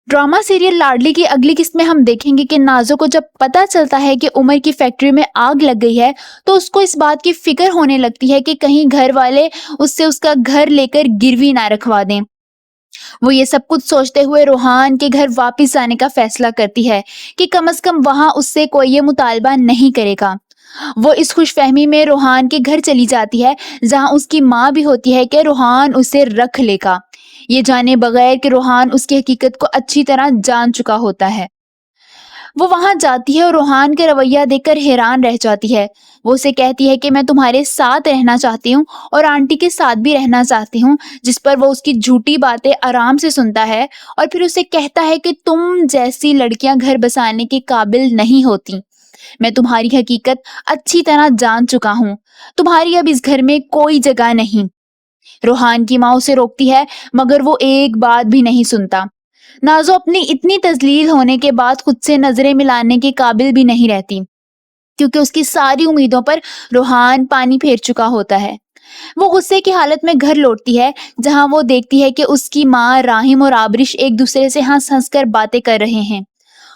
Drama serial लाडली की अगली किस्त में हम देखेंगे कि नाज़ो को जब पता चलता है कि उमर की फैक्ट्री में आग लग गई है, तो उसको इस बात की फिक्र होने लगती है कि कहीं घर वाले उससे उसका घर लेकर गिरवी ना रखवा दें। वो ये सब कुछ सोचते हुए रोहान के घर वापस आने का फैसला करती है कि कम से कम वहां उससे कोई ये मुतालबा नहीं करेगा। वो इस खुशफहमी में रोहान के घर चली जाती है, जहां उसकी माँ भी होती है कि रोहान उसे रख लेगा, ये जाने बगैर कि रोहान उसकी हकीकत को अच्छी तरह जान चुका होता है। वो वहां जाती है और रोहान का रवैया देखकर हैरान रह जाती है। वो उसे कहती है कि मैं तुम्हारे साथ रहना चाहती हूँ और आंटी के साथ भी रहना चाहती हूँ, जिस पर वो उसकी झूठी बातें आराम से सुनता है और फिर उसे कहता है कि तुम जैसी लड़कियां घर बसाने के काबिल नहीं होती। मैं तुम्हारी हकीकत अच्छी तरह जान चुका हूँ। तुम्हारी अब इस घर में कोई जगह नहीं। रोहान की माँ उसे रोकती है, मगर वो एक बात भी नहीं सुनता। नाज़ो अपनी इतनी तजलील होने के बाद खुद से नजरें मिलाने के काबिल भी नहीं रहती, क्योंकि उसकी सारी उम्मीदों पर रोहान पानी फेर चुका होता है। वो गुस्से की हालत में घर लौटती है, जहां वो देखती है कि उसकी माँ राहिम और आबरिश एक दूसरे से हंस हंस कर बातें कर रहे हैं।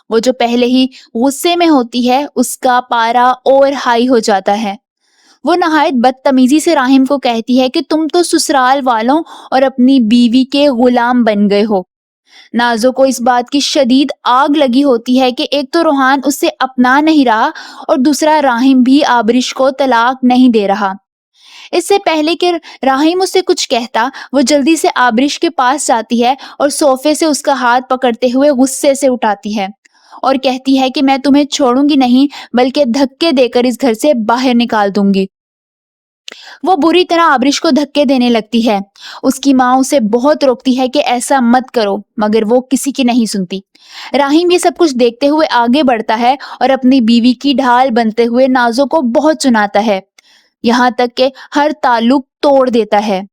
वो जो पहले ही गुस्से में होती है, उसका पारा और हाई हो जाता है। वो नहायत बदतमीजी से राहिम को कहती है कि तुम तो ससुराल वालों और अपनी बीवी के गुलाम बन गए हो। नाज़ो को इस बात की शदीद आग लगी होती है कि एक तो रोहान उससे अपना नहीं रहा और दूसरा राहिम भी आबरिश को तलाक नहीं दे रहा। इससे पहले कि राहिम उससे कुछ कहता, वो जल्दी से आबरिश के पास जाती है और सोफे से उसका हाथ पकड़ते हुए गुस्से से उठाती है और कहती है कि मैं तुम्हें छोड़ूंगी नहीं, बल्कि धक्के देकर इस घर से बाहर निकाल दूंगी। वो बुरी तरह आबरिश को धक्के देने लगती है। उसकी माँ उसे बहुत रोकती है कि ऐसा मत करो, मगर वो किसी की नहीं सुनती। राहिम ये सब कुछ देखते हुए आगे बढ़ता है और अपनी बीवी की ढाल बनते हुए नाज़ो को बहुत सुनाता है, यहाँ तक कि हर ताल्लुक तोड़ देता है।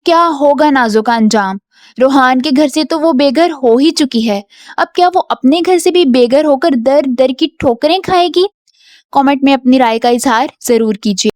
क्या होगा नाज़ो का अंजाम? रोहान के घर से तो वो बेघर हो ही चुकी है, अब क्या वो अपने घर से भी बेघर होकर दर दर की ठोकरें खाएगी? कमेंट में अपनी राय का इजहार जरूर कीजिए।